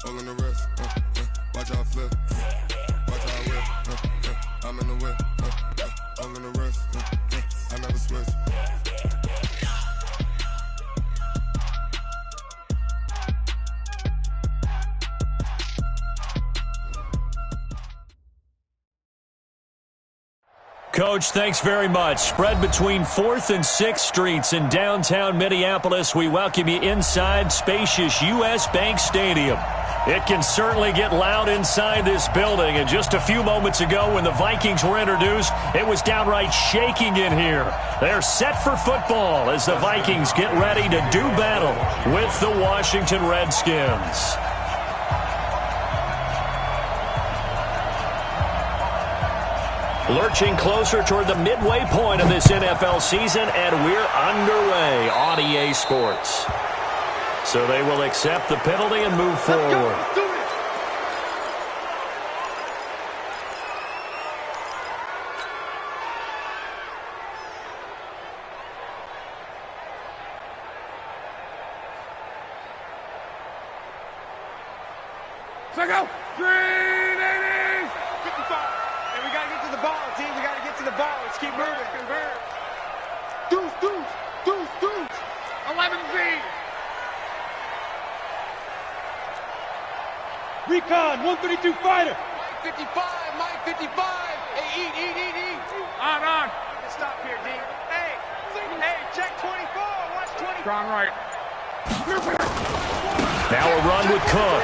all in the wrist. Watch how I flip. Watch how I whip. I'm in the whip. All in the wrist. I never switch. Coach, thanks very much. Spread between 4th and 6th Streets in downtown Minneapolis. We welcome you inside spacious U.S. Bank Stadium. It can certainly get loud inside this building. And just a few moments ago when the Vikings were introduced, it was downright shaking in here. They're set for football as the Vikings get ready to do battle with the Washington Redskins. Lurching closer toward the midway point of this NFL season, and we're underway on EA Sports. So they will accept the penalty and move forward. Go! 380! 55. And we got to get to the ball, team. We got to get to the ball. Let's keep moving. Convert. Deuce, deuce, deuce, deuce. 11Z. Recon, 132 fighter. Mike 55, Mike 55. Hey, eat. On. Stop here, D. Hey, check 24. Watch 24. Strong right. Now a run with Cook.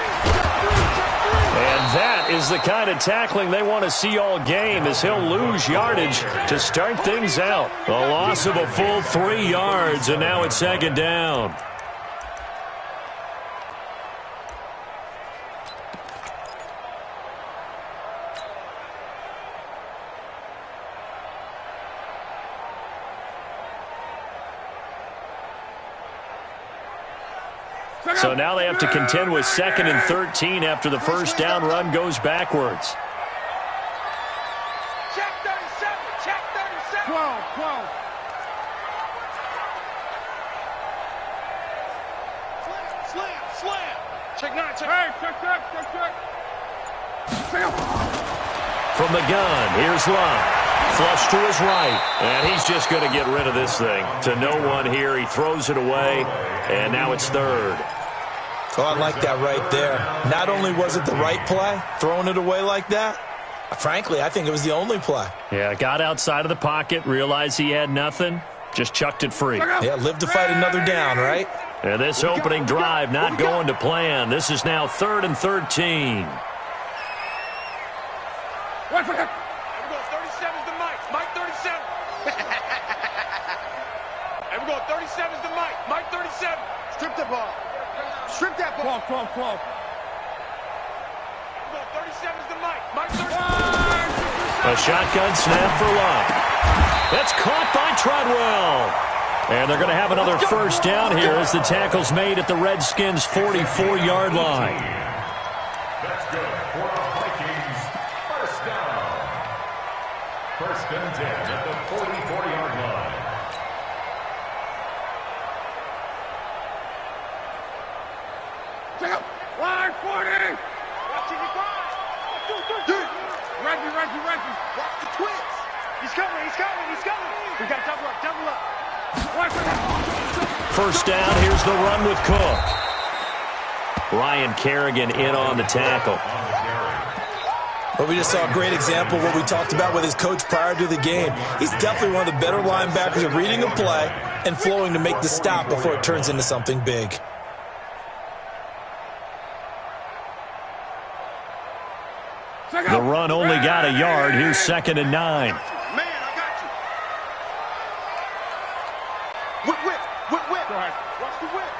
And that is the kind of tackling they want to see all game, as he'll lose yardage to start things out. A loss of a full 3 yards, and now it's second down. So now they have to contend with 2nd and 13 after the first down run goes backwards. Check 37, check 37. 12. Slam. Check 9, check. Hey, check. From the gun, here's Love. Flush to his right, and he's just going to get rid of this thing. To no one here, he throws it away, and now it's 3rd. Oh, I like that right there. Not only was it the right play, throwing it away like that, frankly, I think it was the only play. Yeah, got outside of the pocket, realized he had nothing, just chucked it free. Yeah, live to fight another down, right? And this opening drive not going to plan. This is now 3rd and 13. One for him. Here we go, 37's the Mike. Mike 37. Here we go, 37's the Mike. Mike 37. Strip the ball. Strip that ball. 12. 37's the Mike. Mike 37. A shotgun snap for Love. That's caught by Treadwell. And they're going to have another first down here as the tackle's made at the Redskins' 44-yard line. That's good for the Vikings. First down. 1st and 10 at the 44-yard line. Line 40. Watching the cross. Reggie. Watch the twins. He's coming. We got to double up. First down, here's the run with Cook. Ryan Kerrigan in on the tackle. Well, we just saw a great example of what we talked about with his coach prior to the game. He's definitely one of the better linebackers at reading a play and flowing to make the stop before it turns into something big. The run only got a yard. Here's 2nd and 9. Man, I got you. Whip. Go ahead. Watch the whip.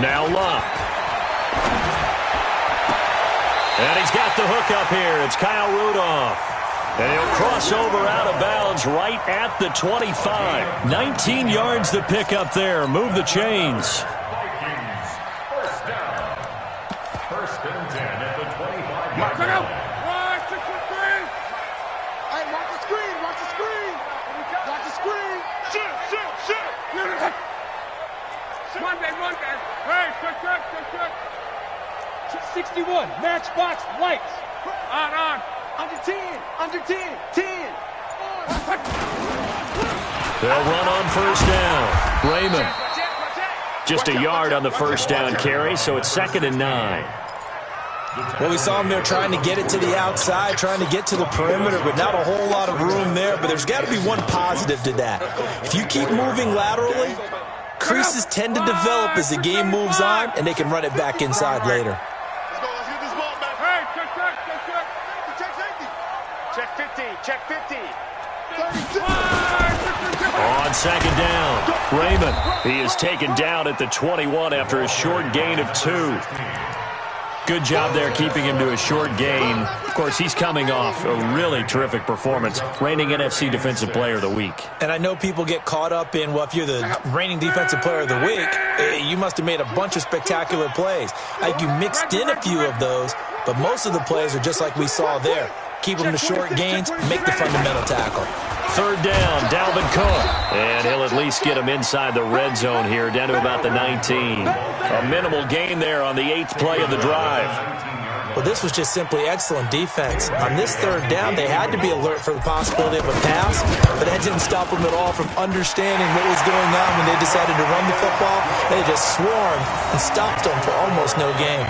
Now Love. And he's got the hook up here. It's Kyle Rudolph. And he'll cross over out of bounds right at the 25. 19 yards to pick up there. Move the chains. Vikings. First down. 1st and 10 at the 25-yard Watch line. the screen. Hey, watch the screen. Watch the screen. Shoot. Monday. Hey, check. 61, matchbox lights. On. Under 10. 10. They'll run on first down. Raymond. Just a yard on the first down carry, so it's 2nd and 9. Well, we saw him there trying to get it to the outside, trying to get to the perimeter, but not a whole lot of room there. But there's got to be one positive to that. If you keep moving laterally, creases tend to develop as the game moves on, and they can run it back inside later. Let's get this ball back. Hey, check 50. 32. On 2nd down, Raymond. He is taken down at the 21 after a short gain of 2. Good job there keeping him to a short gain. Of course, he's coming off a really terrific performance, reigning NFC Defensive Player of the Week. And I know people get caught up in, well, if you're the reigning Defensive Player of the Week, you must have made a bunch of spectacular plays. Like you mixed in a few of those, but most of the plays are just like we saw there. Keep them to short gains, make the fundamental tackle. 3rd down, Dalvin Cook. And he'll at least get him inside the red zone here, down to about the 19. A minimal gain there on the 8th play of the drive. Well, this was just simply excellent defense. On this 3rd down, they had to be alert for the possibility of a pass, but that didn't stop them at all from understanding what was going on when they decided to run the football. They just swarmed and stopped them for almost no gain.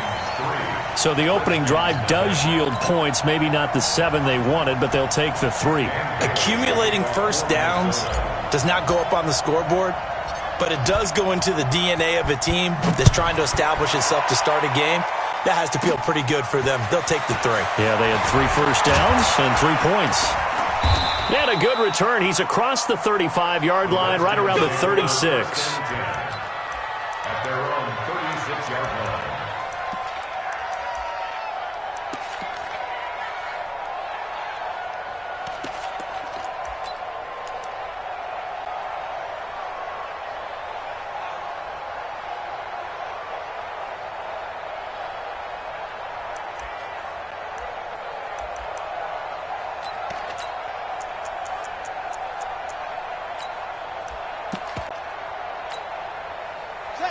So the opening drive does yield points, maybe not the 7 they wanted, but they'll take the 3. Accumulating first downs does not go up on the scoreboard, but it does go into the DNA of a team that's trying to establish itself to start a game. That has to feel pretty good for them. They'll take the 3. Yeah, they had 3 first downs and 3 points. And a good return. He's across the 35-yard line, right around the 36. At their own 36-yard line.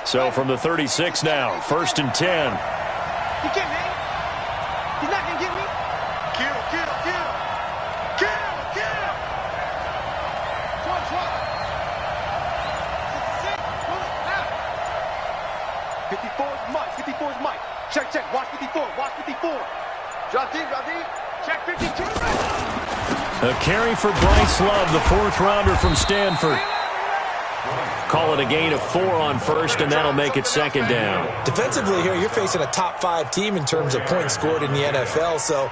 So from the 36 now, 1st and 10. He can't, man. He's not going to get me. Kill. 54 is Mike. Check. Watch 54. Drop deep. Check 52. A carry for Bryce Love, the 4th-rounder from Stanford. Call it a gain of 4 on first, and that'll make it 2nd down. Defensively here, you're facing a top 5 team in terms of points scored in the NFL. So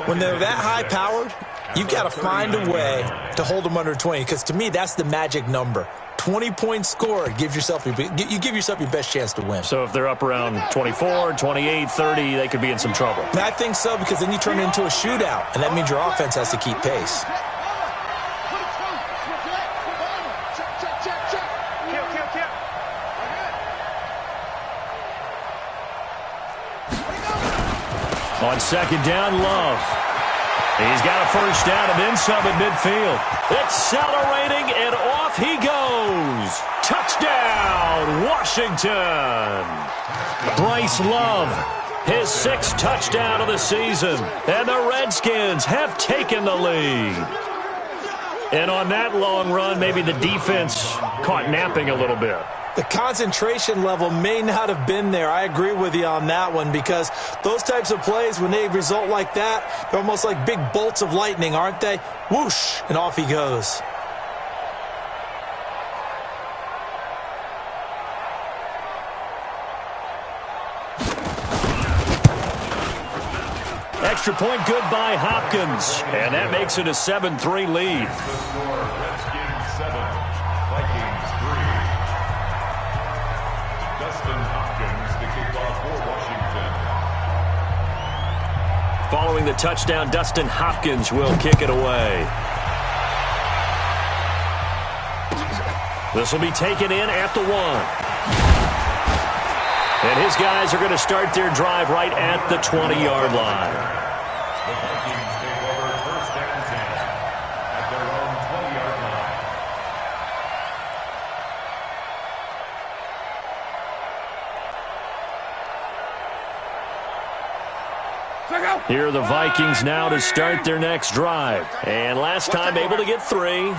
when they're that high-powered, you've got to find a way to hold them under 20, because to me, that's the magic number. 20 points scored, you give yourself your best chance to win. So if they're up around 24, 28, 30, they could be in some trouble. And I think so, because then you turn it into a shootout, and that means your offense has to keep pace. On 2nd down, Love. He's got a first down and then some at midfield. Accelerating, and off he goes. Touchdown, Washington. Bryce Love, his 6th touchdown of the season. And the Redskins have taken the lead. And on that long run, maybe the defense caught napping a little bit. The concentration level may not have been there. I agree with you on that one, because those types of plays, when they result like that, they're almost like big bolts of lightning, aren't they? Whoosh, and off he goes. Extra point good by Hopkins, and that makes it a 7-3 lead. Redskins 7, Vikings 3. Dustin Hopkins, the kickoff for Washington. Following the touchdown, Dustin Hopkins will kick it away. This will be taken in at the 1. And his guys are going to start their drive right at the 20-yard line. The Vikings take over 1st and 10 at their own 20-yard line. Here are the Vikings now to start their next drive. And last time able to get 3.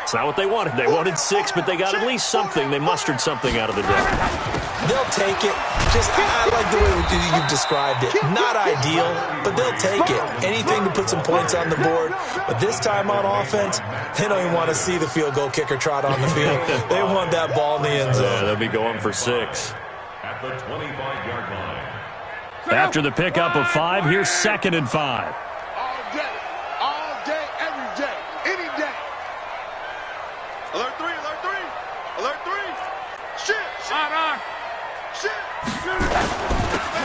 It's not what they wanted. They wanted 6, but they got at least something. They mustered something out of the day. They'll take it. I like the way you've described it. Not ideal, but they'll take it. Anything to put some points on the board. But this time on offense, they don't even want to see the field goal kicker trot on the field. They want that ball in the end zone. Yeah, they'll be going for 6. At the 25-yard line. After the pickup of 5, here's 2nd and 5. All day, every day, any day. Alert 3, alert 3, alert 3. Shit. On. Shit.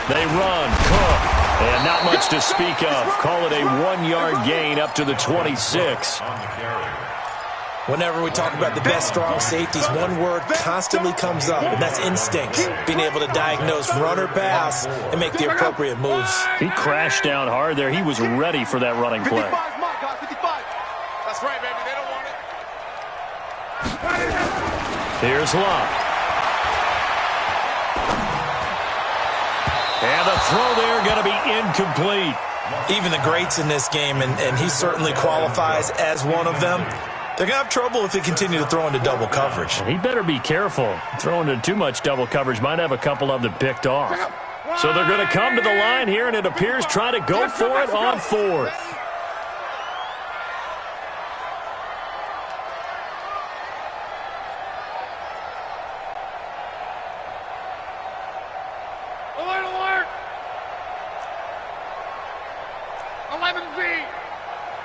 They run, Cook, and not much to speak of. Call it a 1-yard gain up to the 26. On the carry. Whenever we talk about the best strong safeties, one word constantly comes up, and that's instinct. Being able to diagnose run or pass and make the appropriate moves. He crashed down hard there. He was ready for that running play. 55 is mine, guys. 55. That's right, baby. They don't want it. Here's Luck. And the throw there going to be incomplete. Even the greats in this game, and he certainly qualifies as one of them, they're going to have trouble if they continue to throw into double coverage. He better be careful. Throwing into too much double coverage might have a couple of them picked off. So they're going to come to the line here, and it appears trying to go for it on 4th. Alert. 11B.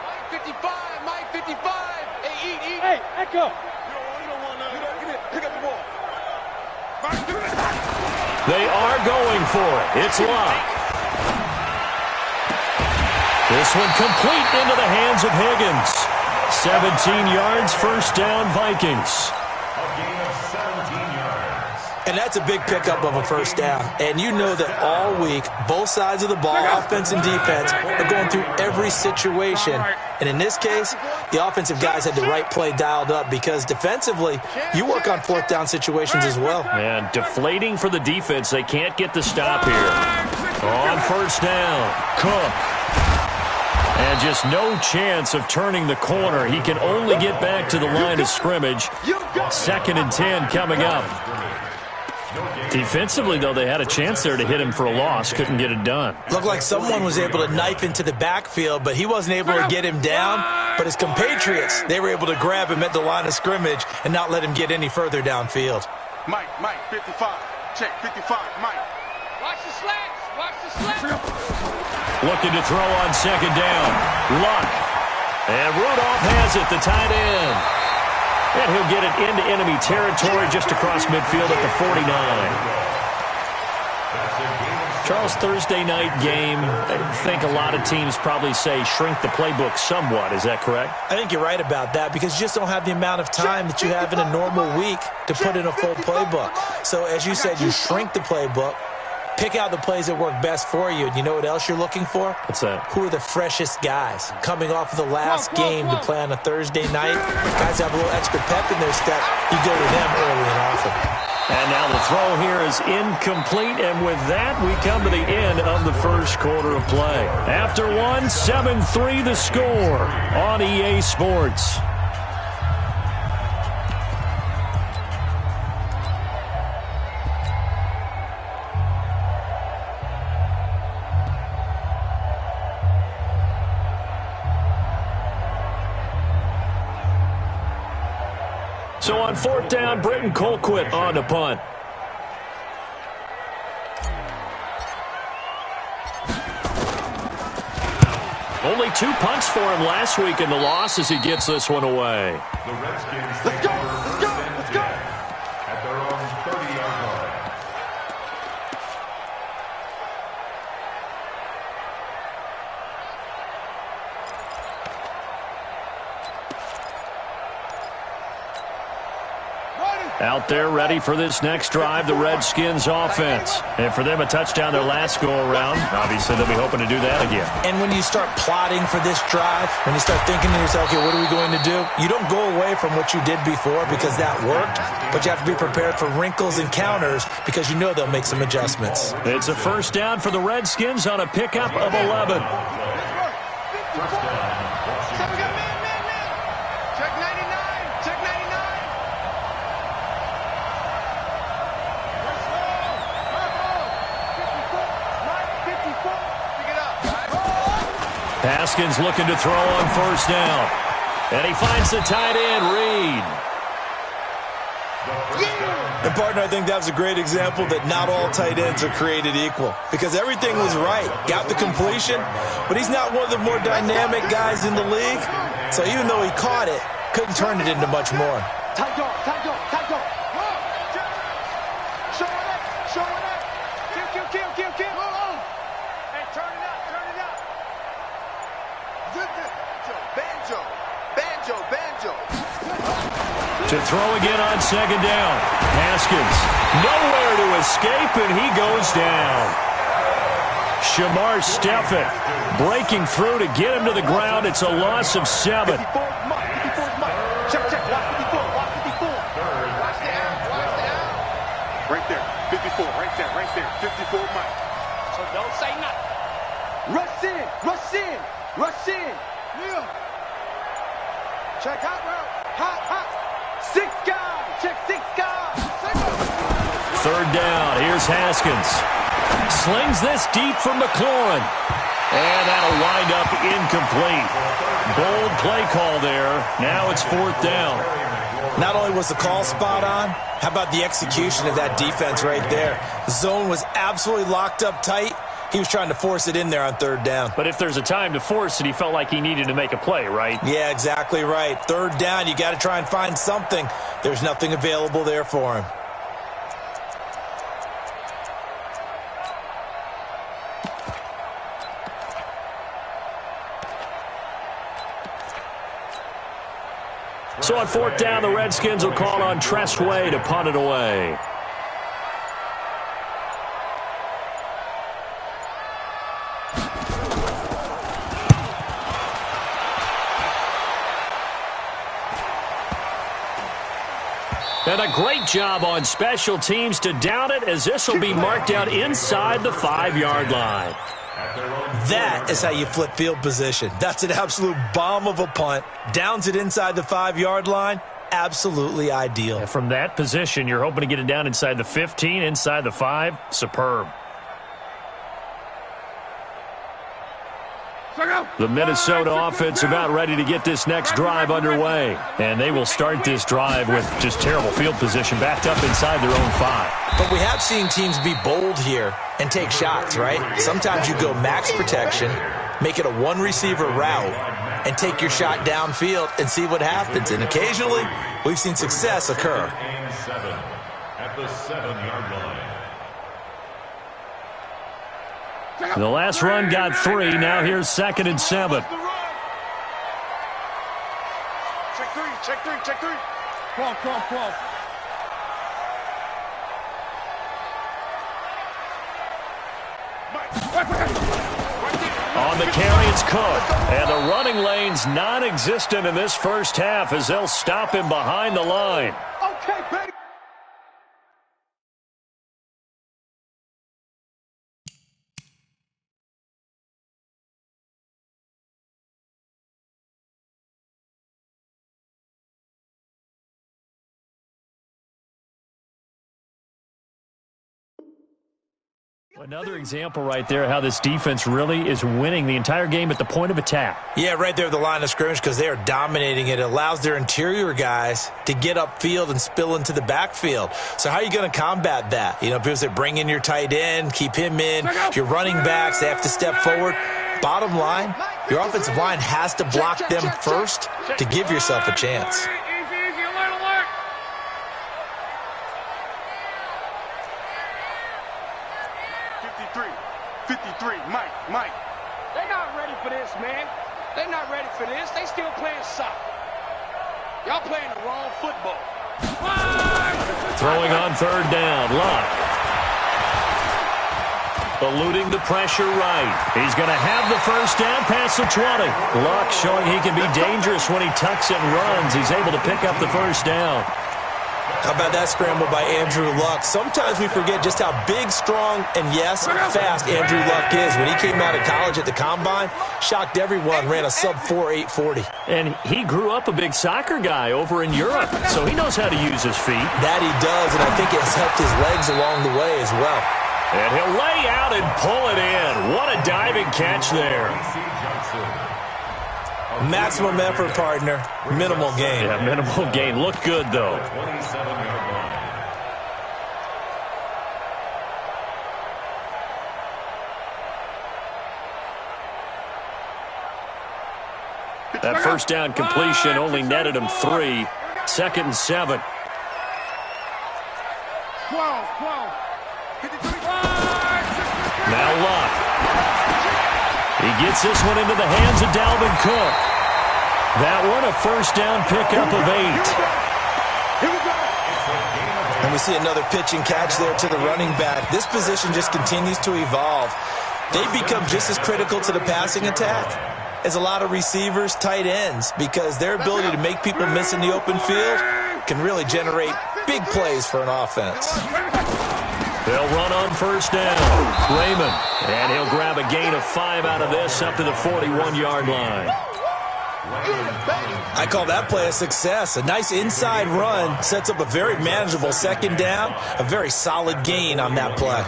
Mike 55, Mike 55. Hey, Echo. You don't want to pick up the ball. They are going for it. It's Luck. This one complete into the hands of Higgins. 17 yards, first down, Vikings. A gain of 17 yards. And that's a big pickup of a first down. And you know that all week, both sides of the ball, offense and defense, are going through every situation. And in this case, the offensive guys had the right play dialed up because defensively, you work on 4th down situations as well. And deflating for the defense. They can't get the stop here. On first down, Cook. And just no chance of turning the corner. He can only get back to the line of scrimmage. 2nd and 10 coming up. Defensively, though, they had a chance there to hit him for a loss. Couldn't get it done. Looked like someone was able to knife into the backfield, but he wasn't able to get him down. But his compatriots, they were able to grab him at the line of scrimmage and not let him get any further downfield. Mike, 55. Check, 55, Mike. Watch the slants. Looking to throw on 2nd down. Luck. And Rudolph has it, the tight end. And he'll get it into enemy territory just across midfield at the 49. Charles, Thursday night game, I think a lot of teams probably say shrink the playbook somewhat. Is that correct? I think you're right about that because you just don't have the amount of time that you have in a normal week to put in a full playbook. So as you said, you shrink the playbook. Pick out the plays that work best for you. And you know what else you're looking for? What's that? Who are the freshest guys? Coming off of the last game to play on a Thursday night, guys have a little extra pep in their step. You go to them early and often. And now the throw here is incomplete. And with that, we come to the end of the first quarter of play. After one, 7-3 the score on EA Sports. So on 4th down, Britton Colquitt on to punt. Only 2 punts for him last week in the loss as he gets this one away. The Redskins take over first and 10 at their own 30-yard line. Ready. Out there ready for this next drive, the Redskins offense. And for them, a touchdown their last go-around. Obviously, they'll be hoping to do that again. And when you start plotting for this drive, when you start thinking to yourself, okay, what are we going to do? You don't go away from what you did before because that worked, but you have to be prepared for wrinkles and counters because you know they'll make some adjustments. It's a first down for the Redskins on a pickup of 11. Haskins looking to throw on first down. And he finds the tight end, Reed. And, partner, I think that was a great example that not all tight ends are created equal because everything was right. Got the completion, but he's not one of the more dynamic guys in the league. So even though he caught it, couldn't turn it into much more. Tight dog, tight dog, tight dog. Show it up, show it up. Kill. Hey, turn it up, turn it up. Banjo. To throw again on second down. Haskins nowhere to escape, and he goes down. Shamar Stephen breaking through to get him to the ground. It's a loss of 7. 54, check, watch 54, watch 54. Watch the out. Right there, 54, right there, 54 Mike. So don't say nothing. Rush in. Yeah. Check out route. Hot. 6 guys. Check 6 guys. Third down. Here's Haskins. Slings this deep from McLaurin. And that'll wind up incomplete. Bold play call there. Now it's 4th down. Not only was the call spot on, how about the execution of that defense right there? The zone was absolutely locked up tight. He was trying to force it in there on 3rd down. But if there's a time to force it, he felt like he needed to make a play, right? Yeah, exactly right. 3rd down, you got to try and find something. There's nothing available there for him. So on 4th down, the Redskins will call on Trestway to punt it away. And a great job on special teams to down it, as this will be marked out inside the 5-yard line. That is how you flip field position. That's an absolute bomb of a punt. Downs it inside the 5-yard line. Absolutely ideal. And from that position, you're hoping to get it down inside the 15, inside the 5. Superb. The Minnesota offense about ready to get this next drive underway. And they will start this drive with just terrible field position backed up inside their own 5. But we have seen teams be bold here and take shots, right? Sometimes you go max protection, make it a one-receiver route, and take your shot downfield and see what happens. And occasionally, we've seen success occur. At the 7-yard line. The last run got 3. Now here's 2nd and 7. Check three. Come. On the carry, it's Cook. And the running lane's non-existent in this first half as they'll stop him behind the line. Okay, baby. Another example right there how this defense really is winning the entire game at the point of attack. Yeah, right there at the line of scrimmage because they are dominating it. It allows their interior guys to get upfield and spill into the backfield. So how are you going to combat that? You know, people say bring in your tight end, keep him in. Your running backs, they have to step forward. Bottom line, your offensive line has to block them first to give yourself a chance. 53, Mike. They're not ready for this, man. They're not ready for this. They still playing soccer. Y'all playing the wrong football. Throwing on third down, Luck. Eluding the pressure right. He's going to have the first down past the 20. Luck showing he can be dangerous when he tucks and runs. He's able to pick up the first down. How about that scramble by Andrew Luck? Sometimes we forget just how big, strong, and yes, fast Andrew Luck is. When he came out of college at the Combine, shocked everyone, ran a sub-4 840. And he grew up a big soccer guy over in Europe, so he knows how to use his feet. That he does, and I think it has helped his legs along the way as well. And he'll lay out and pull it in. What a diving catch there. Maximum effort, partner. Minimal gain. Yeah, minimal gain. Look good, though. 27-yard line. That first down completion only netted him 3. 2nd and 7. 12. Now Luck. He gets this one into the hands of Dalvin Cook. That one a first down pickup of 8. And we see another pitch and catch there to the running back. This position just continues to evolve. They become just as critical to the passing attack as a lot of receivers, tight ends, because their ability to make people miss in the open field can really generate big plays for an offense. They'll run on first down. Raymond. And he'll grab a gain of 5 out of this up to the 41-yard line. I call that play a success. A nice inside run sets up a very manageable second down. A very solid gain on that play.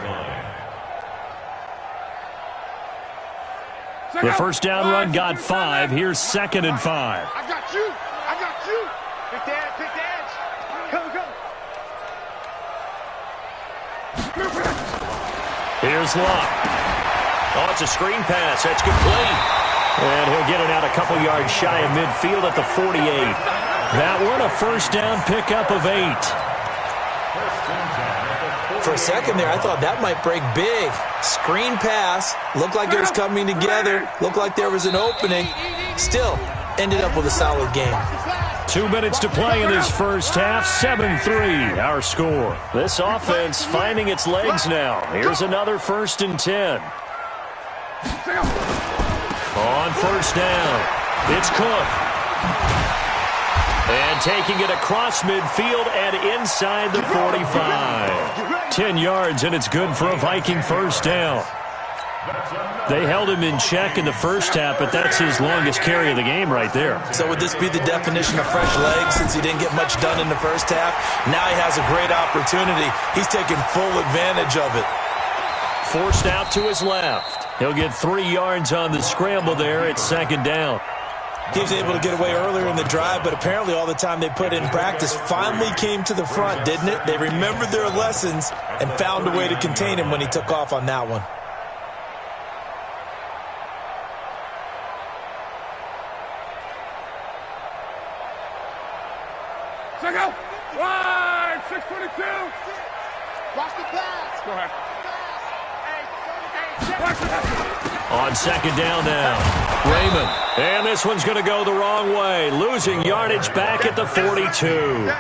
The first down run got 5. Here's 2nd and 5. I got you. Pick the edge. Go. Here's Luck. Oh, it's a screen pass. That's complete. And he'll get it out a couple yards shy of midfield at the 48. That one a first down pickup of 8. For a second there, I thought that might break big. Screen pass. Looked like it was coming together. Looked like there was an opening. Still, ended up with a solid game. 2 minutes to play in this first half. 7-3, our score. This offense finding its legs now. Here's another 1st and 10. On first down, it's Cook. And taking it across midfield and inside the 45. 10 yards, and it's good for a Viking first down. They held him in check in the first half, but that's his longest carry of the game right there. So would this be the definition of fresh legs since he didn't get much done in the first half? Now he has a great opportunity. He's taking full advantage of it. Forced out to his left. He'll get 3 yards on the scramble there. It's 2nd down. He was able to get away earlier in the drive, but apparently all the time they put in practice finally came to the front, didn't it? They remembered their lessons and found a way to contain him when he took off on that one. Check out. Wide. 622. Watch the pass. Go ahead. On 2nd down now, Raymond. And this one's going to go the wrong way. Losing yardage back at the 42.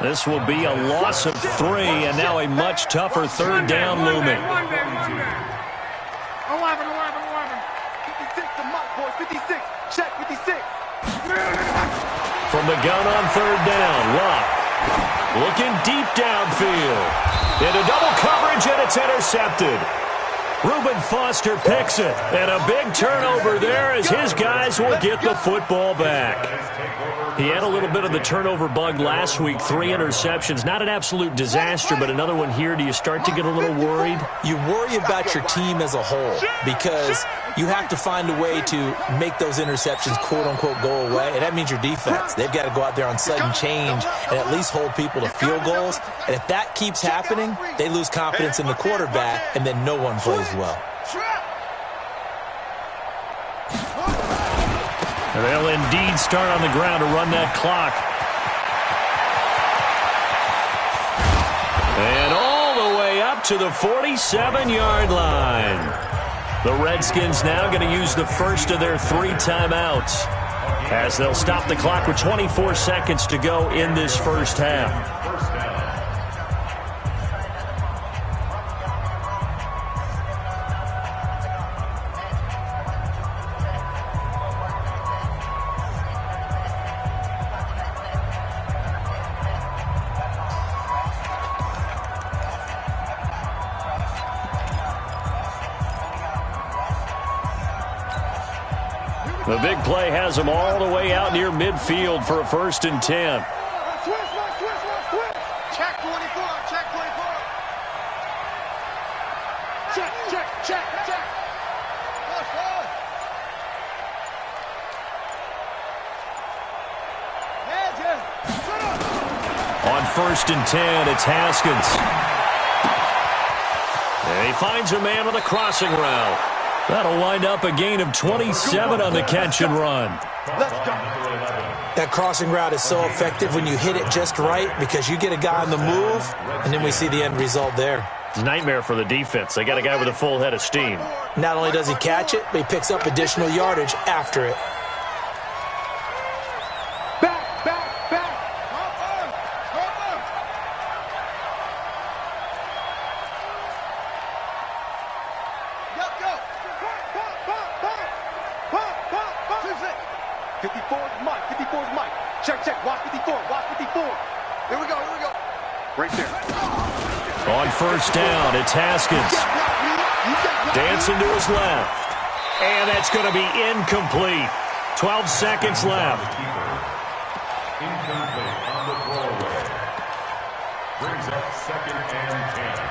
This will be a loss of 3, and now a much tougher 3rd down looming. 11. 56 to Mike, boys. 56. Check 56. From the gun on 3rd down, Luck. Looking deep downfield. Into double coverage, and it's intercepted. Reuben Foster picks it, and a big turnover there as his guys will get the football back. He had a little bit of the turnover bug last week, 3 interceptions. Not an absolute disaster, but another one here. Do you start to get a little worried? You worry about your team as a whole because you have to find a way to make those interceptions, quote-unquote, go away, and that means your defense. They've got to go out there on sudden change and at least hold people to field goals, and if that keeps happening, they lose confidence in the quarterback, and then no one plays well. They'll indeed start on the ground to run that clock. And all the way up to the 47-yard line. The Redskins now going to use the first of their 3 timeouts. as they'll stop the clock with 24 seconds to go in this first half. The big play has them all the way out near midfield for a 1st and 10. Check 24, check 24. Check. On 1st and 10, it's Haskins. And he finds a man with a crossing route. That'll wind up a gain of 27 on the catch and run. Let's go. That crossing route is so effective when you hit it just right because you get a guy on the move, and then we see the end result there. It's a nightmare for the defense. They got a guy with a full head of steam. Not only does he catch it, but he picks up additional yardage after it. Back. Go. 54 is Mike. Check. Watch 54. Here we go. Right there. On 1st down, it's Haskins. Dancing to his left. And that's going to be incomplete. 12 seconds left. Incomplete on the throwaway. Brings up 2nd and 10.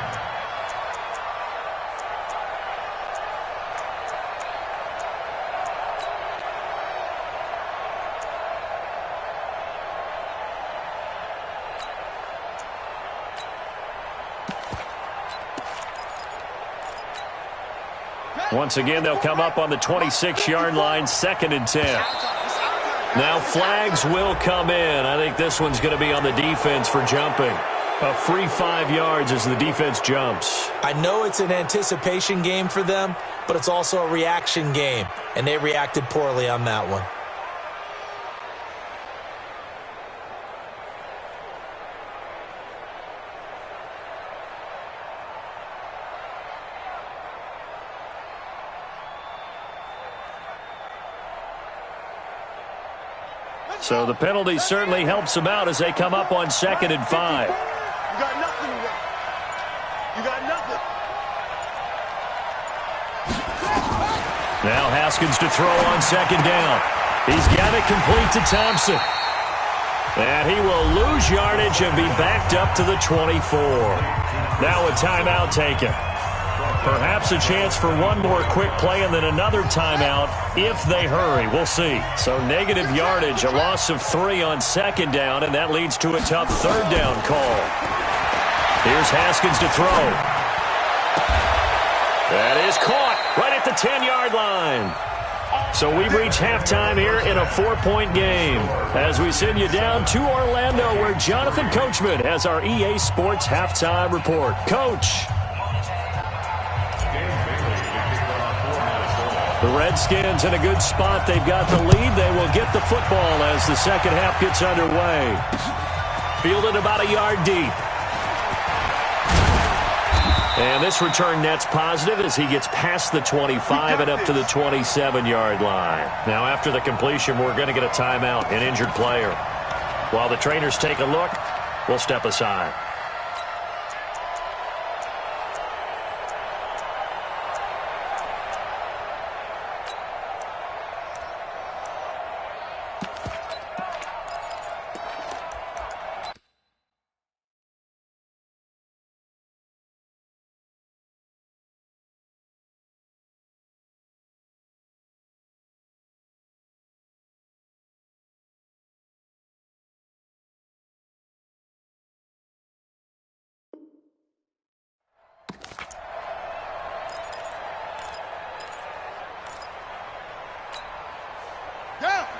Once again, they'll come up on the 26-yard line, 2nd and 10. Now flags will come in. I think this one's going to be on the defense for jumping. A free 5 yards as the defense jumps. I know it's an anticipation game for them, but it's also a reaction game, and they reacted poorly on that one. So the penalty certainly helps them out as they come up on 2nd and 5. You got nothing. Now Haskins to throw on 2nd down. He's got it complete to Thompson. And he will lose yardage and be backed up to the 24. Now a timeout taken. Perhaps a chance for one more quick play and then another timeout if they hurry. We'll see. So negative yardage, a loss of 3 on 2nd down, and that leads to a tough 3rd down call. Here's Haskins to throw. That is caught right at the 10-yard line. So we reach halftime here in a 4-point game as we send you down to Orlando where Jonathan Coachman has our EA Sports halftime report. Coach. The Redskins in a good spot. They've got the lead. They will get the football as the second half gets underway. Fielded about a yard deep. And this return net's positive as he gets past the 25 and up to the 27-yard line. Now after the completion, we're going to get a timeout, an injured player. While the trainers take a look, we'll step aside.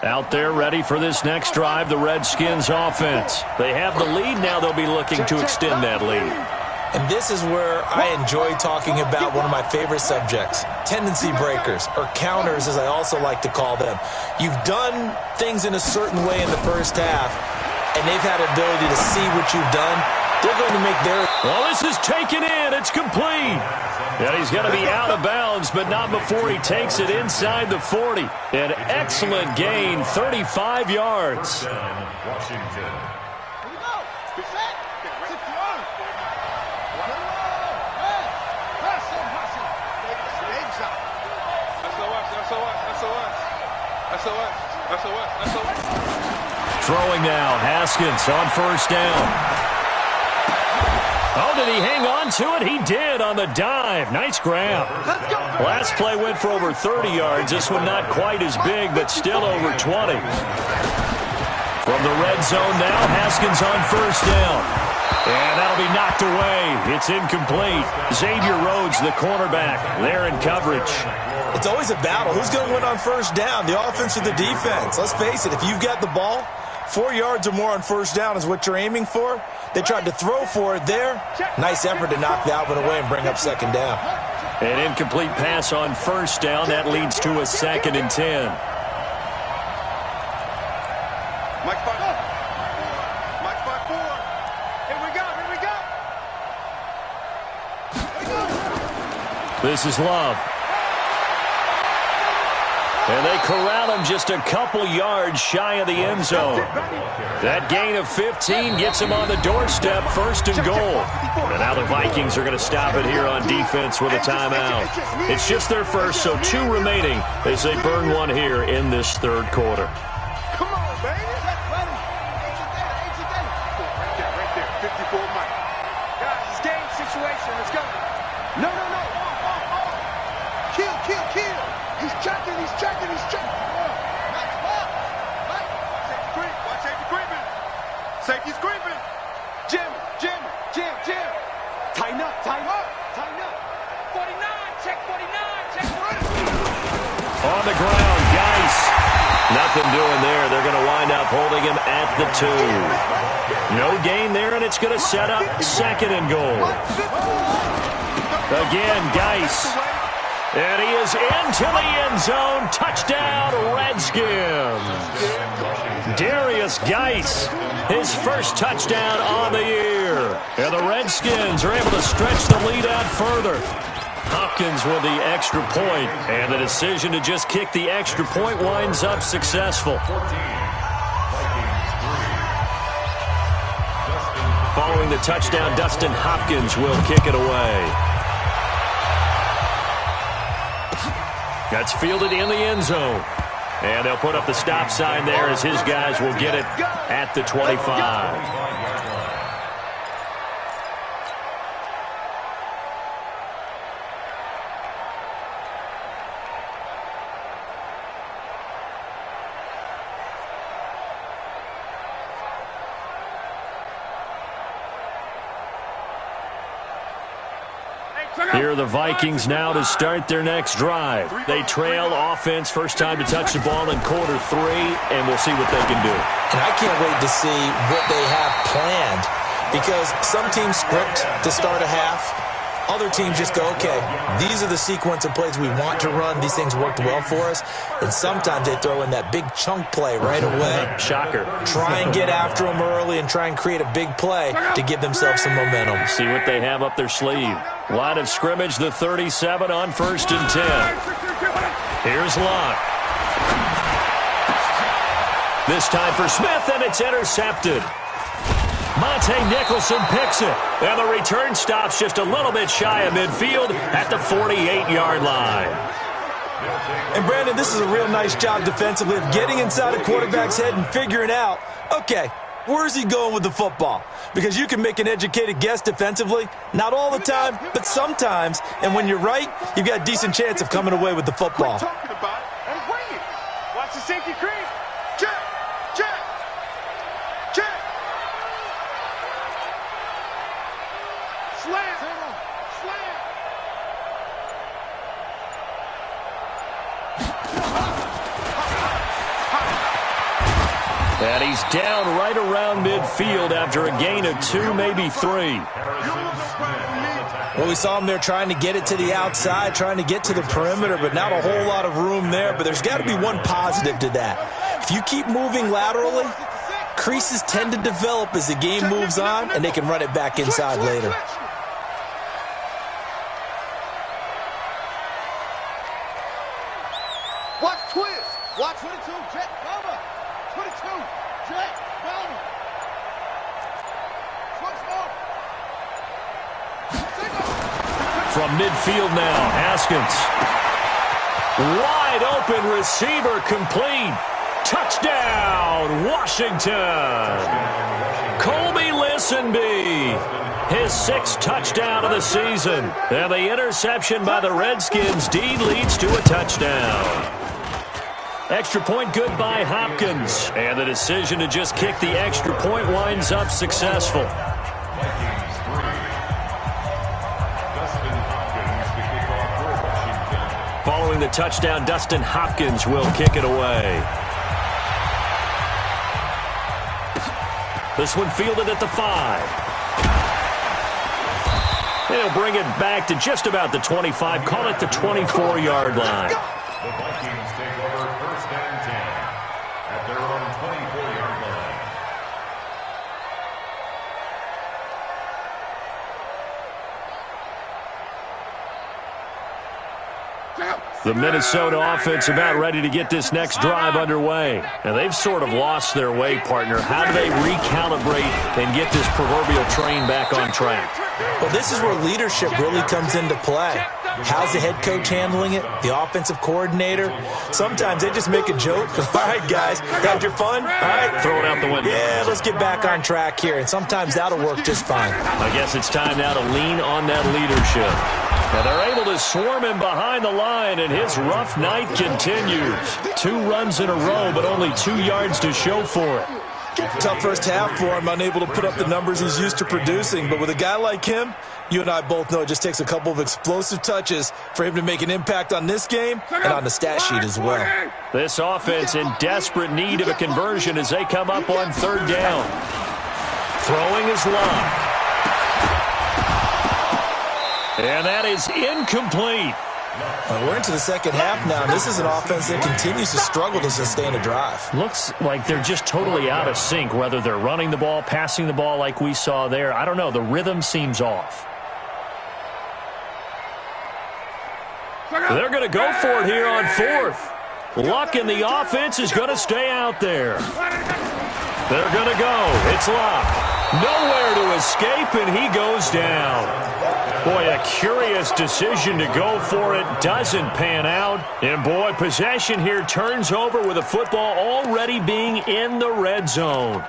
Out there ready for this next drive, the Redskins offense. They have the lead now. They'll be looking to extend that lead. And this is where I enjoy talking about one of my favorite subjects, tendency breakers, or counters as I also like to call them. You've done things in a certain way in the first half, and they've had the ability to see what you've done. They're going to make their... Well, this is taken in. It's complete. And he's going to be out of bounds, but not before he takes it inside the 40. An excellent gain, 35 yards. Washington. Throwing now, Haskins on first down. Oh, did he hang on to it? He did on the dive. Nice grab. Last play went for over 30 yards. This one not quite as big, but still over 20. From the red zone now, Haskins on first down. And that'll be knocked away. It's incomplete. Xavier Rhodes, the cornerback, there in coverage. It's always a battle. Who's going to win on first down, the offense or the defense? Let's face it, if you've got the ball, 4 yards or more on first down is what you're aiming for. They tried to throw for it there. Nice effort to knock that one away and bring up second down. An incomplete pass on first down. That leads to a 2nd and 10. Mike 5-4. Mike 5-4. Here we go. This is Love. And they corral him just a couple yards shy of the end zone. That gain of 15 gets him on the doorstep, 1st and goal. And now the Vikings are going to stop it here on defense with a timeout. It's just their first, so 2 remaining as they burn one here in this 3rd quarter. Come on, baby. Right there. 54 Mike. Guys, it's game situation. Let's go. No. Kill. He's checking. Safety's creeping. Jim. Tighten up. 49, check 49. On the ground, Geis. Nothing doing there. They're going to wind up holding him at the 2. No gain there, and it's going to set up 2nd and goal. Again, Geis. And he is into the end zone. Touchdown, Redskins. Darius Geis, his first touchdown on the year. And the Redskins are able to stretch the lead out further. Hopkins with the extra point, and the decision to just kick the extra point winds up successful. Following the touchdown, Dustin Hopkins will kick it away. That's fielded in the end zone. And they'll put up the stop sign there as his guys will get it at the 25. Here are the Vikings now to start their next drive. They trail offense, first time to touch the ball in quarter 3, and we'll see what they can do. And I can't wait to see what they have planned, because some teams script to start a half. Other teams just go, okay, these are the sequence of plays we want to run. These things worked well for us. And sometimes they throw in that big chunk play right away. Shocker. Try and get after them early and try and create a big play to give themselves some momentum. See what they have up their sleeve. Line of scrimmage, the 37 on 1st and 10. Here's Locke. This time for Smith, and it's intercepted. Monte Nicholson picks it, and the return stops just a little bit shy of midfield at the 48-yard line. And, Brandon, this is a real nice job defensively of getting inside a quarterback's head and figuring out, okay, where's he going with the football? Because you can make an educated guess defensively, not all the time, but sometimes. And when you're right, you've got a decent chance of coming away with the football. Talking about it and bring it. Watch the safety creep. Check. Slam. And he's down right around midfield after a gain of 2, maybe 3. Well, we saw him there trying to get it to the outside, trying to get to the perimeter, but not a whole lot of room there. But there's got to be one positive to that. If you keep moving laterally, creases tend to develop as the game moves on, and they can run it back inside later. Watch twist. Watch 22. Jet cover. 22. Jet cover. From midfield now, Haskins. Wide open receiver complete. Touchdown, Washington. Colby Listenby, his 6th touchdown of the season. And the interception by the Redskins deed leads to a touchdown. Extra point good by Hopkins. And the decision to just kick the extra point winds up successful. Following the touchdown, Dustin Hopkins will kick it away. This one fielded at the 5. He'll bring it back to just about the 25, call it the 24-yard line. The Vikings take over 1st and 10 at their own 24-yard line. The Minnesota offense about ready to get this next drive underway. And they've sort of lost their way, partner. How do they recalibrate and get this proverbial train back on track? Well, this is where leadership really comes into play. How's the head coach handling it? The offensive coordinator? Sometimes they just make a joke. All right, guys, had your fun? All right. Throw it out the window. Yeah, let's get back on track here. And sometimes that'll work just fine. I guess it's time now to lean on that leadership. And they're able to swarm him behind the line, and his rough night continues. 2 runs in a row, but only 2 yards to show for it. Tough first half for him, unable to put up the numbers he's used to producing. But with a guy like him, you and I both know it just takes a couple of explosive touches for him to make an impact on this game and on the stat sheet as well. This offense in desperate need of a conversion as they come up on 3rd down. Throwing is Love. And that is incomplete. We're into the second half now, and this is an offense that continues to struggle to sustain a drive. Looks like they're just totally out of sync, whether they're running the ball, passing the ball like we saw there. I don't know. The rhythm seems off. They're going to go for it here on 4th. Luck in the offense is going to stay out there. They're going to go. It's Luck. Nowhere to escape, and he goes down. Boy, a curious decision to go for it. Doesn't pan out. And, boy, possession here turns over with the football already being in the red zone.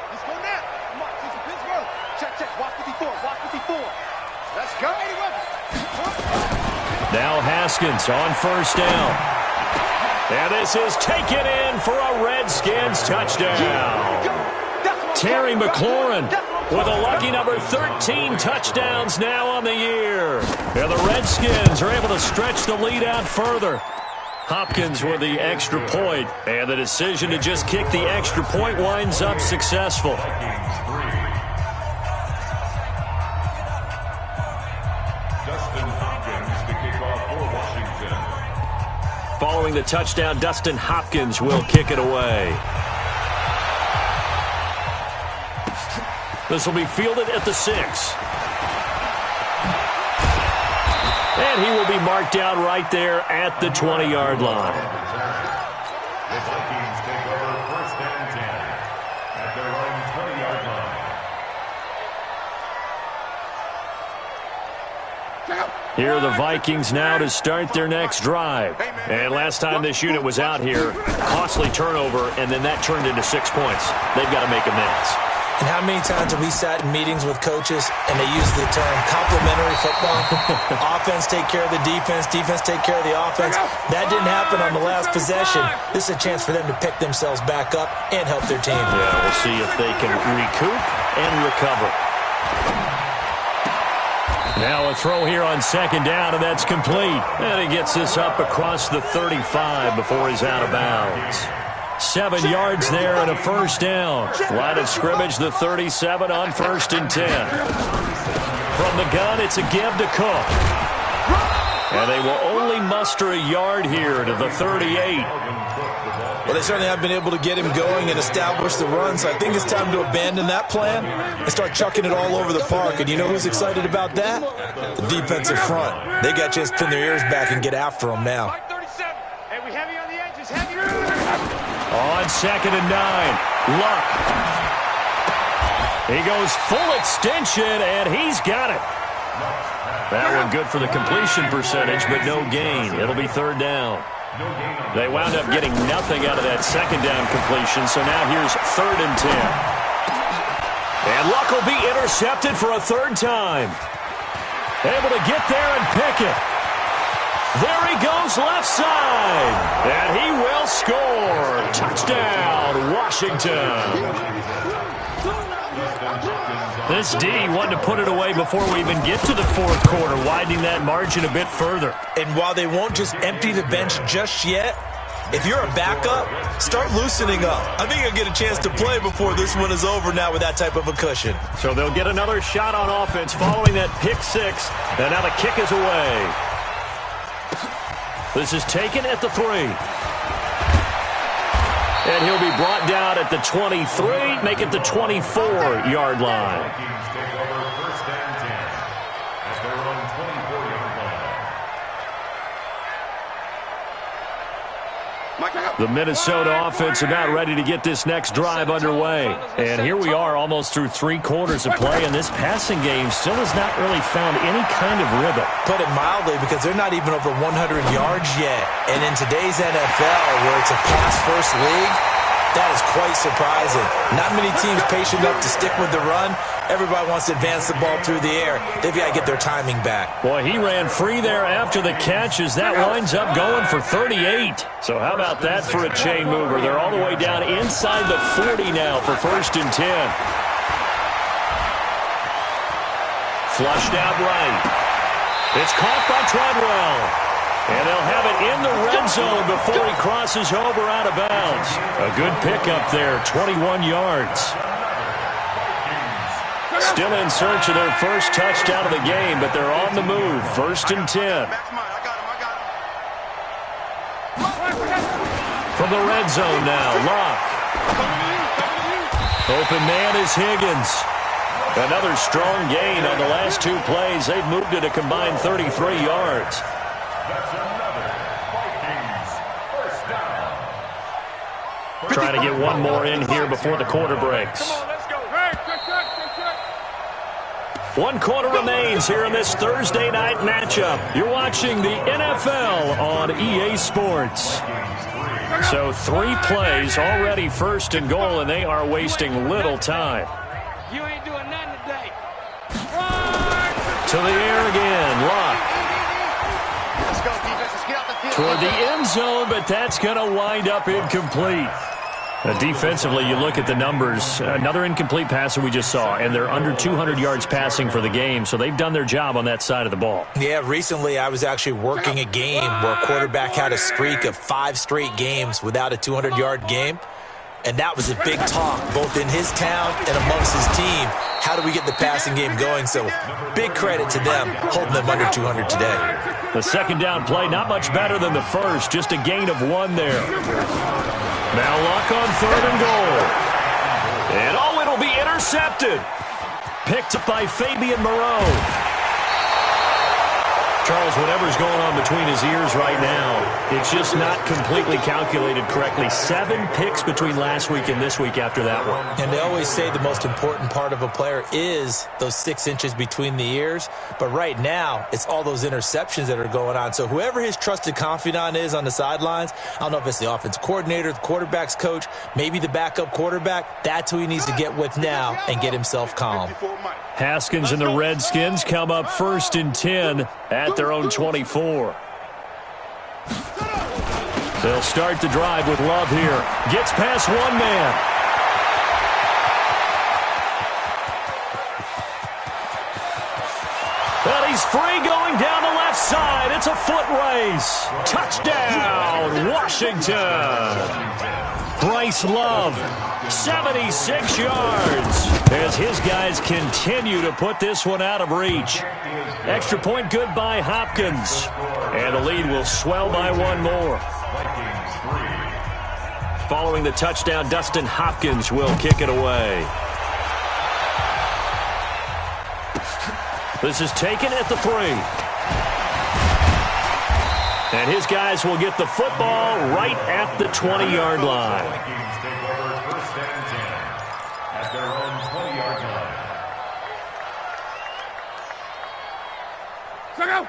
Let's go now. Come on, this is Pittsburgh. Check. Watch 54. Watch 54. Let's go. Now Haskins on 1st down. And this is taken in for a Redskins touchdown. Terry McLaurin with a lucky number 13 touchdowns now on the year. And the Redskins are able to stretch the lead out further. Hopkins with the extra point, and the decision to just kick the extra point winds up successful. Following the touchdown, Dustin Hopkins will kick it away. This will be fielded at the 6. And he will be marked down right there at the 20-yard line. The Vikings take over 1st and 10 at their own 20-yard line. Here are the Vikings now to start their next drive. And last time this unit was out here, costly turnover, and then that turned into 6 points. They've got to make amends. And how many times have we sat in meetings with coaches and they use the term complementary football? Offense take care of the defense, defense take care of the offense. That didn't happen on the last possession. This is a chance for them to pick themselves back up and help their team. Yeah, we'll see if they can recoup and recover. Now a throw here on second down, and that's complete. And he gets this up across the 35 before he's out of bounds. 7 yards there and a first down. Line of scrimmage, the 37 on 1st and 10. From the gun, it's a give to Cook. And they will only muster a yard here to the 38. Well, they certainly have been able to get him going and establish the run, so I think it's time to abandon that plan and start chucking it all over the park. And you know who's excited about that? The defensive front. They got a chance to pin their ears back and get after him now. And we heavy on the edges, heavy. On 2nd and 9, Luck. He goes full extension, and he's got it. That one good for the completion percentage, but no gain. It'll be 3rd down. They wound up getting nothing out of that 2nd down completion, so now here's 3rd and 10. And Luck will be intercepted for a 3rd time. Able to get there and pick it. There he goes left side, and he will score. Touchdown, Washington. This D wanted to put it away before we even get to the 4th quarter, widening that margin a bit further. And while they won't just empty the bench just yet, if you're a backup, start loosening up. I think you'll get a chance to play before this one is over now with that type of a cushion. So they'll get another shot on offense following that pick 6, and now the kick is away. This is taken at the 3. And he'll be brought down at the 23, make it the 24-yard line. The Minnesota offense about ready to get this next drive underway. And here we are almost through 3 quarters of play, and this passing game still has not really found any kind of rhythm. Put it mildly, because they're not even over 100 yards yet. And in today's NFL, where it's a pass-first league, that is quite surprising. Not many teams patient enough to stick with the run. Everybody wants to advance the ball through the air. They've got to get their timing back. Boy, he ran free there after the catch as that winds up going for 38. So how about that for a chain mover? They're all the way down inside the 40 now for 1st and 10. Flushed out right. It's caught by Treadwell. And they'll have it in the red zone before he crosses over out of bounds. A good pickup there, 21 yards. Still in search of their first touchdown of the game, but they're on the move. 1st and 10. From the red zone now, Locke. Open man is Higgins. Another strong gain on the last 2 plays. They've moved it a combined 33 yards. Trying to get one more in here before the quarter breaks. 1 quarter remains here in this Thursday night matchup. You're watching the NFL on EA Sports. So 3 plays already 1st and goal, and they are wasting little time. You ain't doing nothing today. To the air again, Locke. Let's go, defense. Let's get out the field. Toward the end zone, but that's going to wind up incomplete. Defensively, you look at the numbers. Another incomplete passer we just saw, and they're under 200 yards passing for the game, so they've done their job on that side of the ball. Yeah, recently I was actually working a game where a quarterback had a streak of 5 straight games without a 200-yard game, and that was a big talk, both in his town and amongst his team. How do we get the passing game going? So big credit to them, holding them under 200 today. The 2nd down play, not much better than the first, just a gain of 1 there. Now Luck on 3rd and goal. And it'll be intercepted. Picked up by Fabian Moreau. Charles, whatever's going on between his ears right now, it's just not completely calculated correctly. 7 picks between last week and this week after that one. And they always say the most important part of a player is those 6 inches between the ears. But right now, it's all those interceptions that are going on. So whoever his trusted confidant is on the sidelines, I don't know if it's the offense coordinator, the quarterback's coach, maybe the backup quarterback, that's who he needs to get with now and get himself calm. Haskins and the Redskins come up 1st and 10 at their own 24. They'll start the drive with Love here. Gets past one man. And he's free going down the left side. It's a foot race. Touchdown, Washington. Bryce Love, 76 yards, as his guys continue to put this one out of reach. Extra point good by Hopkins, and the lead will swell by 1 more. Following the touchdown, Dustin Hopkins will kick it away. This is taken at the 3. And his guys will get the football right at the 20-yard line. Vikings take over 1st and 10 at their own 20-yard line.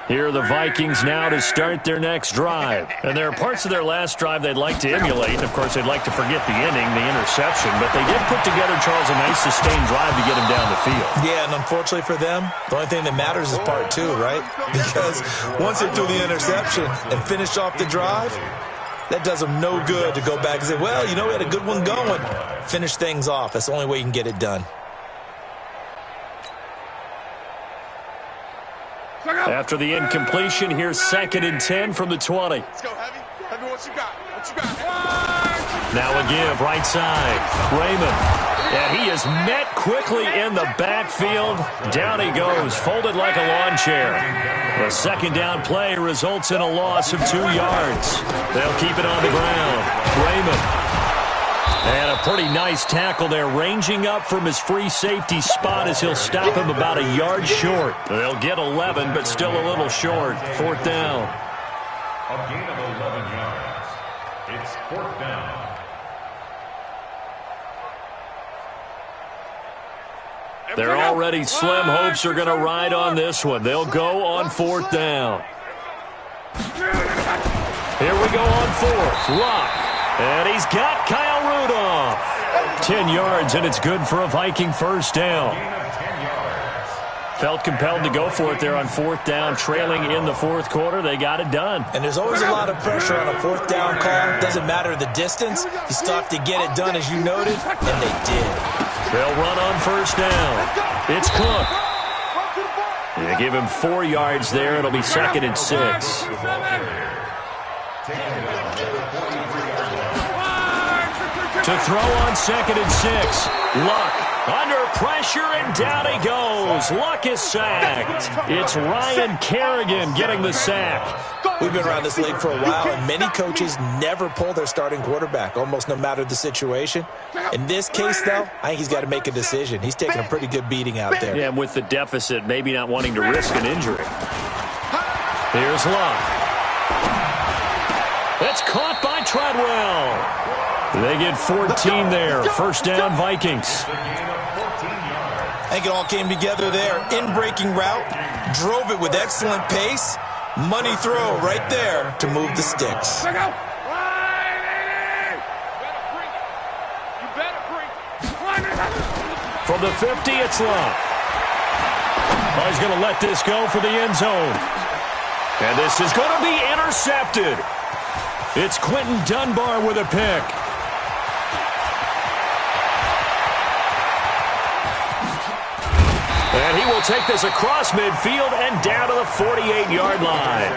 Here are the Vikings now to start their next drive. And there are parts of their last drive they'd like to emulate. And, of course, they'd like to forget the inning, the interception. But they did put together, Charles, a nice sustained drive to get him down the field. Yeah, and unfortunately for them, the only thing that matters is part 2, right? Because once they threw the interception and finished off the drive, that does them no good to go back and say, well, you know, we had a good one going. Finish things off. That's the only way you can get it done. After the incompletion, here's 2nd and 10 from the 20. Let's go, Heavy. Heavy, what you got? What you got? Now a give, right side. Raymond. And he is met quickly in the backfield. Down he goes, folded like a lawn chair. The 2nd down play results in a loss of 2 yards. They'll keep it on the ground. Raymond. And a pretty nice tackle there, ranging up from his free safety spot as he'll stop him about a yard short. They'll get 11, but still a little short. 4th down. A gain of 11 yards. It's 4th down. They're already slim hopes are going to ride on this one. They'll go on 4th down. Here we go on 4th. Lock. And he's got Kyle Rudolph. 10 yards, and it's good for a Viking 1st down. Felt compelled to go for it there on 4th down, trailing in the 4th quarter. They got it done. And there's always a lot of pressure on a 4th down call. Doesn't matter the distance. You still have to get it done, as you noted, and they did. They'll run on 1st down. It's Cook. They give him 4 yards there. It'll be 2nd and 6. To throw on 2nd and 6. Luck under pressure, and down he goes. Luck is sacked. It's Ryan Kerrigan getting the sack. We've been around this league for a while, and many coaches never pull their starting quarterback, almost no matter the situation. In this case, though, I think he's got to make a decision. He's taking a pretty good beating out there. Yeah, and with the deficit, maybe not wanting to risk an injury. Here's Luck. It's caught by Treadwell. They get 14 there. 1st down, Vikings. I think it all came together there. In-breaking route, drove it with excellent pace. Money throw right there to move the sticks. From the 50, it's Luck. Oh, he's going to let this go for the end zone. And this is going to be intercepted. It's Quentin Dunbar with a pick. And he will take this across midfield and down to the 48-yard line.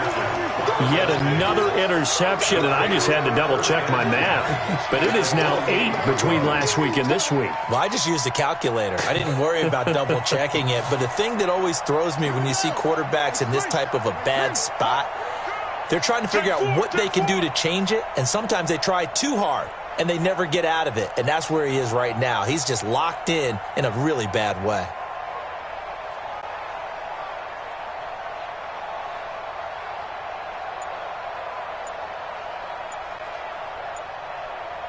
Yet another interception, and I just had to double-check my math. But it is now 8 between last week and this week. Well, I just used a calculator. I didn't worry about double-checking it. But the thing that always throws me when you see quarterbacks in this type of a bad spot, they're trying to figure out what they can do to change it, and sometimes they try too hard, and they never get out of it. And that's where he is right now. He's just locked in a really bad way.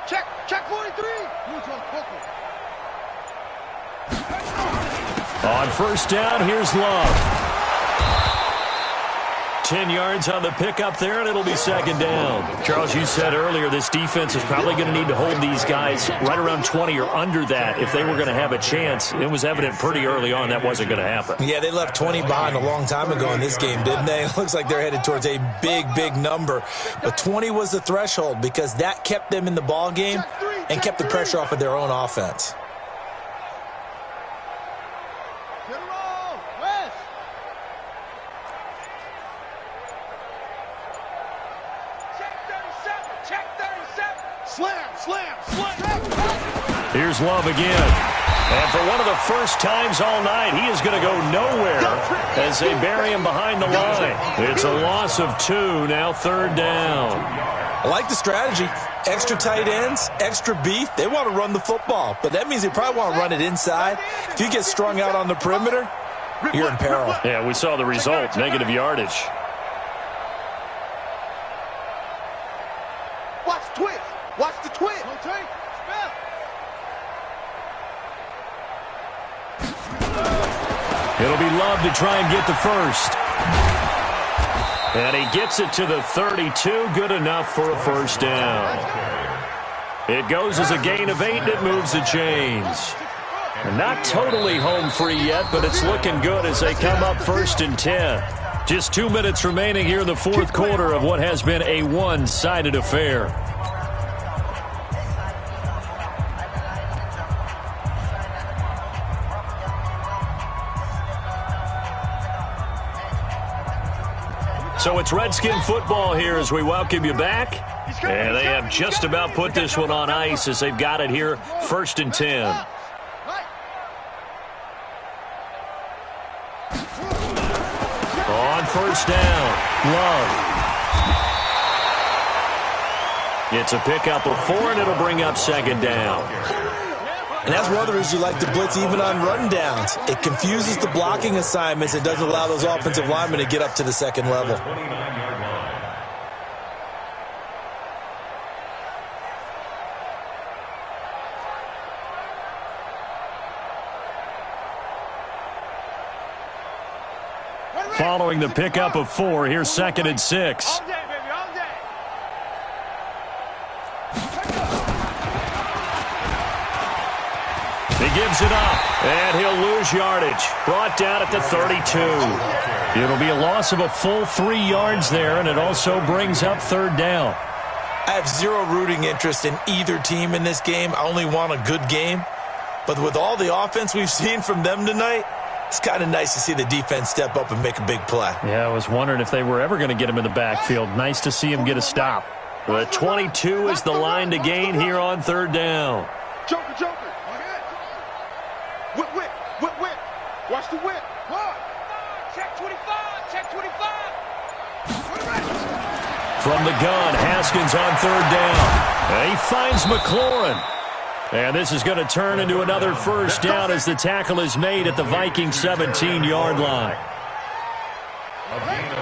Check 43. On first down, here's Love. 10 yards on the pickup there, and it'll be second down. Charles, you said earlier this defense is probably going to need to hold these guys right around 20 or under that if they were going to have a chance. It was evident pretty early on that wasn't going to happen. Yeah, they left 20 behind a long time ago in this game, didn't they? It looks like they're headed towards a big, big number. But 20 was the threshold because that kept them in the ball game and kept the pressure off of their own offense. Here's Love again. And for one of the first times all night, he is going to go nowhere as they bury him behind the line. It's a loss of 2, now third down. I like the strategy. Extra tight ends, extra beef. They want to run the football, but that means they probably want to run it inside. If you get strung out on the perimeter, you're in peril. Yeah, we saw the result, negative yardage. Watch the twist. Watch the twist. It'll be Love to try and get the first. And he gets it to the 32. Good enough for a first down. It goes as a gain of 8, and it moves the chains. Not totally home free yet, but it's looking good as they come up first and 10. Just 2 minutes remaining here in the fourth quarter of what has been a one-sided affair. So it's Redskin football here as we welcome you back. And they have just about put this one on ice as they've got it here, first and 10. On first down, Love. It's a pickup of 4, and it'll bring up second down. And that's one of the reasons you like to blitz even on run downs. It confuses the blocking assignments. It doesn't allow those offensive linemen to get up to the second level. Following the pickup of 4, here's second and 6. He gives it up, and he'll lose yardage. Brought down at the 32. It'll be a loss of a full 3 yards there, and it also brings up third down. I have zero rooting interest in either team in this game. I only want a good game. But with all the offense we've seen from them tonight, it's kind of nice to see the defense step up and make a big play. Yeah, I was wondering if they were ever going to get him in the backfield. Nice to see him get a stop. But 22 is the line to gain here on third down. Joker, Joker. Whip, whip, whip, whip. Watch the whip. Check 25, check 25. From the gun, Haskins on third down. And he finds McLaurin. And this is going to turn into another first down as the tackle is made at the Vikings 17-yard line.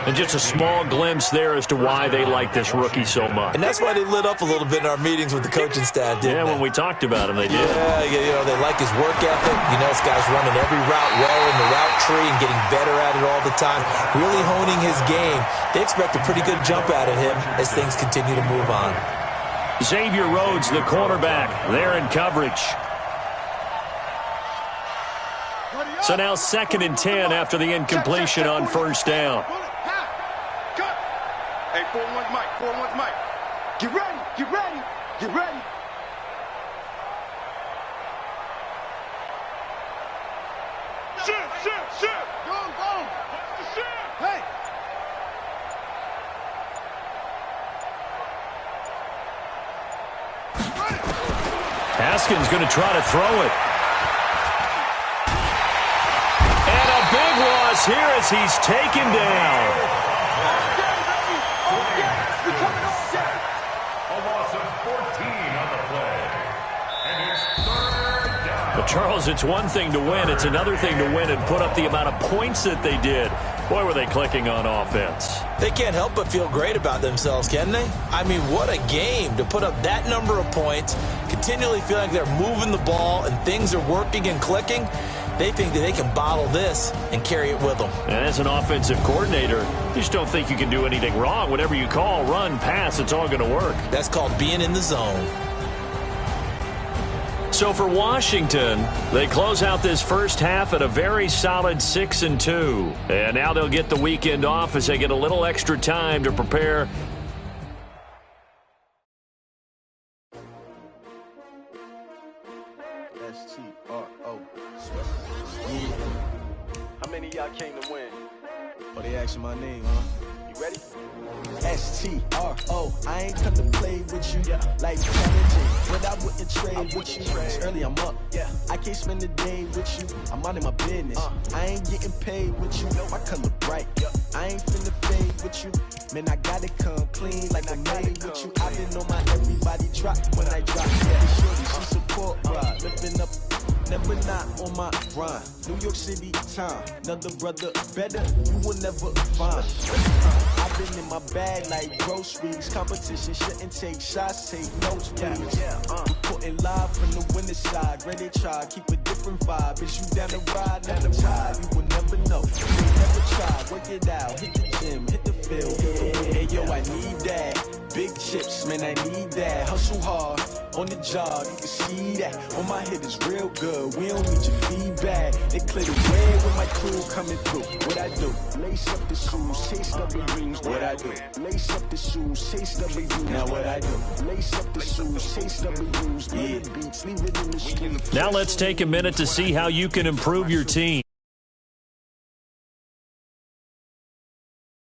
And just a small glimpse there as to why they like this rookie so much. And that's why they lit up a little bit in our meetings with the coaching staff, didn't they? When we talked about him, they did. Yeah, you know, they like his work ethic. You know, this guy's running every route well in the route tree and getting better at it all the time, really honing his game. They expect a pretty good jump out of him as things continue to move on. Xavier Rhodes, the cornerback, there in coverage. So now second and 10 after the incompletion on first down. Hey, 4-1's Mike, 4-1's Mike. Get ready, get ready, get ready. Shoot. Go. What's the shoot? Hey. Haskins going to try to throw it. And a big loss here as he's taken down. Charles, it's one thing to win. It's another thing to win and put up the amount of points that they did. Boy, were they clicking on offense. They can't help but feel great about themselves, can they? I mean, what a game to put up that number of points, continually feel like they're moving the ball and things are working and clicking. They think that they can bottle this and carry it with them. And as an offensive coordinator, you just don't think you can do anything wrong. Whatever you call, run, pass, it's all going to work. That's called being in the zone. So for Washington, they close out this first half at a very solid 6-2. And now they'll get the weekend off as they get a little extra time to prepare. S-T-R-O. Yeah. How many of y'all came to win? Oh, they asking my name, huh? You ready? S-T-R-O. I ain't come to play with you like challenging, but I wouldn't trade with you. It's early, I'm up. I can't spend the day with you. I'm out of my business. I ain't getting paid with you. My color bright. I ain't finna fade with you. Man, I gotta come clean like I made with you. I didn't know my everybody drop when I drop. Shorty, she support, right? Lifting up. Never not on my grind. New York City time. Another brother better, you will never find. I've been in my bag like groceries. Competition shouldn't take shots, take notes, please. Reporting live from the winning side. Ready to try, keep a different vibe. Is you down the ride, never try. You will never know. You will never try. Work it out, hit the gym, hit the field. Hey yo, I need that. Big chips, man, I need that. Hustle hard on the job, you can see that. On my head is real good. We don't need your feedback. They clear the way with my crew coming through. What I do? Lace up the shoes, chase up the rings. What I do? Lace up the shoes, chase up the rings. Now what I do? Lace up the shoes, chase up the rings. Yeah, beats, leave it in the street. Now let's take a minute to see how you can improve your team.